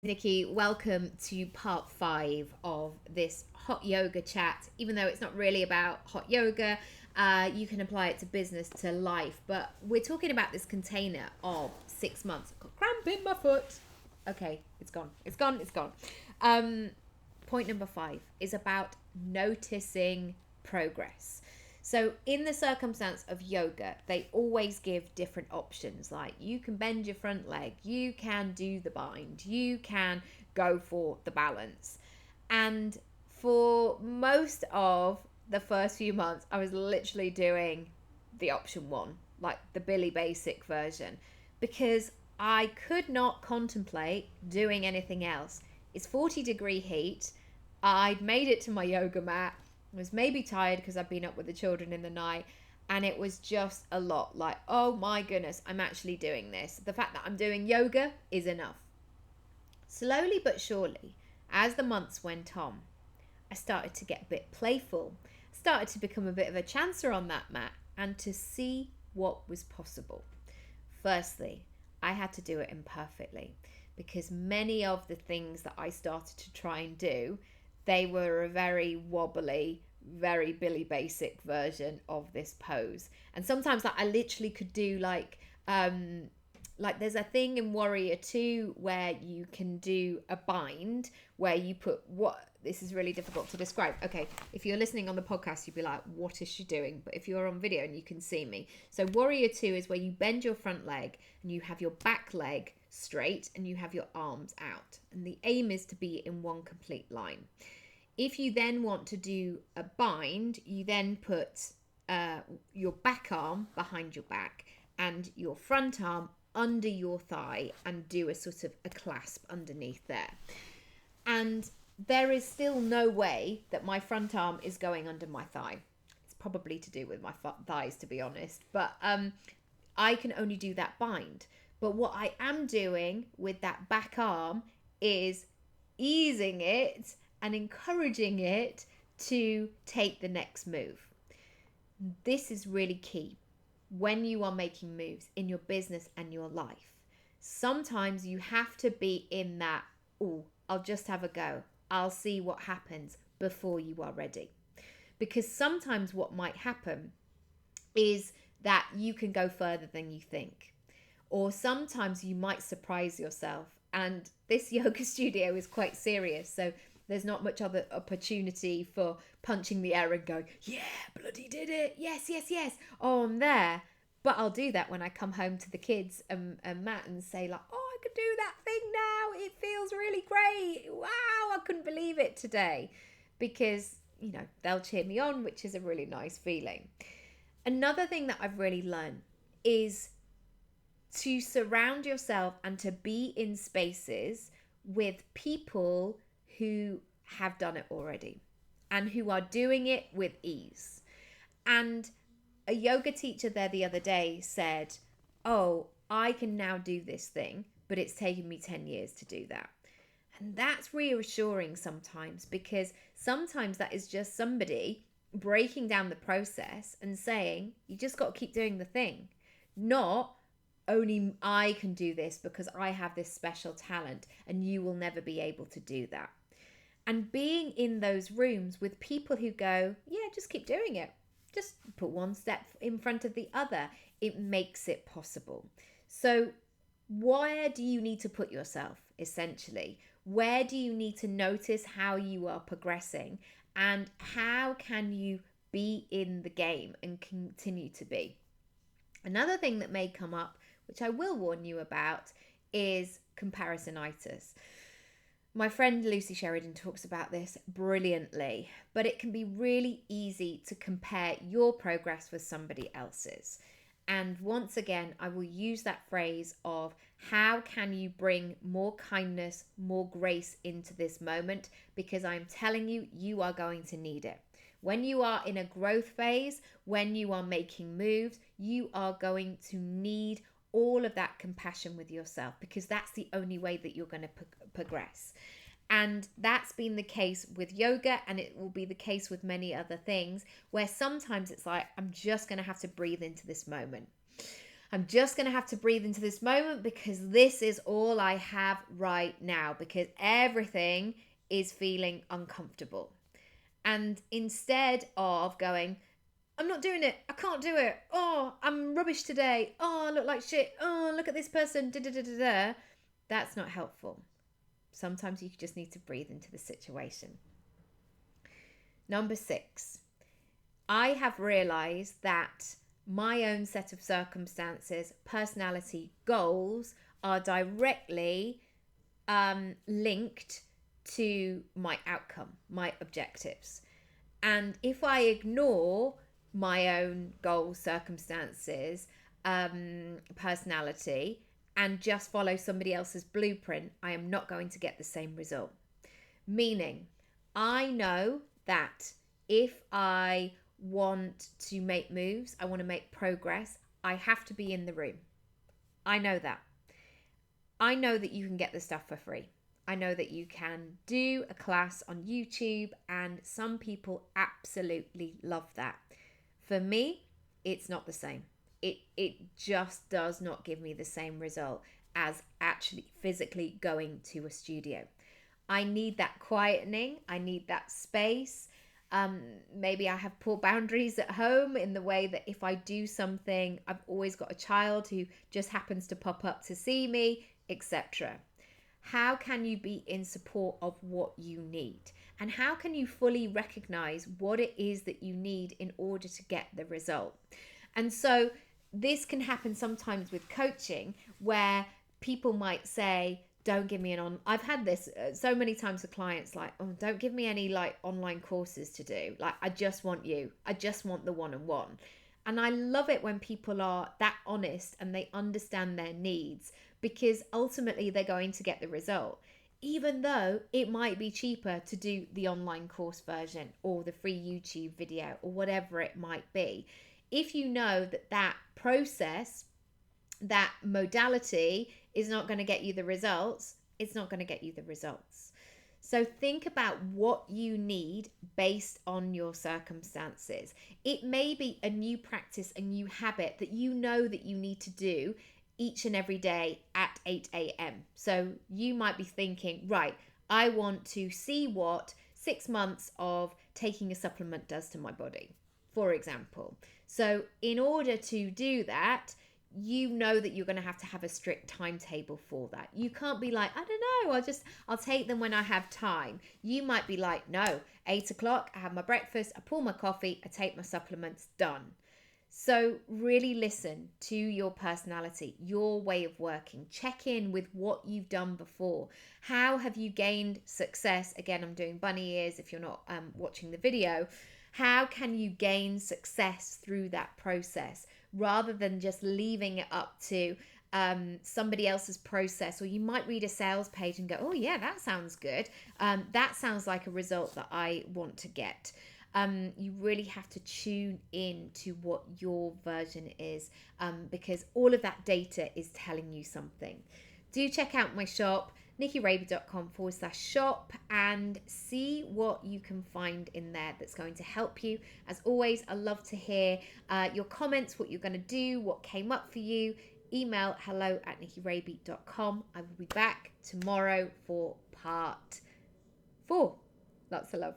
Nikki, welcome to part 5 of this hot yoga chat. Even though it's not really about hot yoga, you can apply it to business, to life. But we're talking about this container of 6 months. I've got cramp in my foot. Okay, it's gone. It's gone. It's gone. Point number 5 is about noticing progress. So, in the circumstance of yoga, they always give different options. Like, you can bend your front leg, you can do the bind, you can go for the balance. And for most of the first few months, I was literally doing the option 1, like the Billy Basic version, because I could not contemplate doing anything else. It's 40-degree heat. I'd made it to my yoga mat, was maybe tired because I've been up with the children in the night, and it was just a lot. Like, oh my goodness, I'm actually doing this. The fact that I'm doing yoga is enough. Slowly but surely, as the months went on, I started to get a bit playful, started to become a bit of a chancer on that mat, and to see what was possible. Firstly, I had to do it imperfectly, because many of the things that I started to try and do, they were a very wobbly, very Billy Basic version of this pose. And sometimes, like, I literally could do like there's a thing in Warrior 2 where you can do a bind where you put what, this is really difficult to describe. Okay, if you're listening on the podcast, you'd be like, what is she doing? But if you're on video and you can see me. So Warrior 2 is where you bend your front leg and you have your back leg straight and you have your arms out. And the aim is to be in one complete line. If you then want to do a bind, you then put your back arm behind your back and your front arm under your thigh and do a sort of a clasp underneath there. And there is still no way that my front arm is going under my thigh. It's probably to do with my thighs, to be honest. But I can only do that bind. But what I am doing with that back arm is easing it and encouraging it to take the next move. This is really key when you are making moves in your business and your life. Sometimes you have to be in that, oh, I'll just have a go, I'll see what happens, before you are ready. Because sometimes what might happen is that you can go further than you think. Or sometimes you might surprise yourself. And this yoga studio is quite serious, so there's not much other opportunity for punching the air and going, yeah, bloody did it. Yes, yes, yes. Oh, I'm there. But I'll do that when I come home to the kids and Matt and say, like, oh, I could do that thing now. It feels really great. Wow, I couldn't believe it today. Because, you know, they'll cheer me on, which is a really nice feeling. Another thing that I've really learned is to surround yourself and to be in spaces with people who have done it already and who are doing it with ease. And a yoga teacher there the other day said, oh, I can now do this thing, but it's taken me 10 years to do that. And that's reassuring sometimes, because sometimes that is just somebody breaking down the process and saying, you just got to keep doing the thing. Not only I can do this because I have this special talent and you will never be able to do that. And being in those rooms with people who go, yeah, just keep doing it. Just put one step in front of the other. It makes it possible. So where do you need to put yourself, essentially? Where do you need to notice how you are progressing? And how can you be in the game and continue to be? Another thing that may come up, which I will warn you about, is comparisonitis. My friend Lucy Sheridan talks about this brilliantly, but it can be really easy to compare your progress with somebody else's. And once again, I will use that phrase of how can you bring more kindness, more grace into this moment, because I'm telling you, you are going to need it. When you are in a growth phase, when you are making moves, you are going to need all of that compassion with yourself, because that's the only way that you're going to progress. And that's been the case with yoga, and it will be the case with many other things, where sometimes it's like, I'm just going to have to breathe into this moment. I'm just going to have to breathe into this moment because this is all I have right now, because everything is feeling uncomfortable. And instead of going, I'm not doing it, I can't do it, oh, I'm rubbish today, oh, I look like shit, oh, look at this person, da da da da da, that's not helpful. Sometimes you just need to breathe into the situation. Number 6, I have realized that my own set of circumstances, personality, goals are directly linked to my outcome, my objectives. And if I ignore my own goals, circumstances, personality, and just follow somebody else's blueprint, I am not going to get the same result. Meaning, I know that if I want to make moves, I want to make progress, I have to be in the room. I know that. I know that you can get the stuff for free. I know that you can do a class on YouTube, and some people absolutely love that. For me, it's not the same. It just does not give me the same result as actually physically going to a studio. I need that quietening. I need that space. Maybe I have poor boundaries at home in the way that if I do something, I've always got a child who just happens to pop up to see me, etc. How can you be in support of what you need? And how can you fully recognize what it is that you need in order to get the result? And so this can happen sometimes with coaching, where people might say, don't give me I've had this so many times with clients, like, oh, don't give me any like online courses to do. Like, I just want you. I just want the one-on-one. And I love it when people are that honest and they understand their needs, because ultimately they're going to get the result. Even though it might be cheaper to do the online course version or the free YouTube video or whatever it might be. If you know that that process, that modality is not going to get you the results, it's not going to get you the results. So think about what you need based on your circumstances. It may be a new practice, a new habit that you know that you need to do each and every day at 8 a.m. So you might be thinking, right, I want to see what 6 months of taking a supplement does to my body, for example. So in order to do that, you know that you're going to have a strict timetable for that. You can't be like, I don't know, I'll take them when I have time. You might be like, no, 8 o'clock, I have my breakfast, I pour my coffee, I take my supplements, done. So really listen to your personality, your way of working. Check in with what you've done before. How have you gained success? Again, I'm doing bunny ears if you're not watching the video. How can you gain success through that process, rather than just leaving it up to somebody else's process? Or you might read a sales page and go, oh yeah, that sounds good. That sounds like a result that I want to get. You really have to tune in to what your version is, because all of that data is telling you something. Do check out my shop, nickyraby.com/shop, and see what you can find in there that's going to help you. As always, I love to hear your comments, what you're going to do, what came up for you. Email hello@nickyraby.com. I will be back tomorrow for part 4. Lots of love.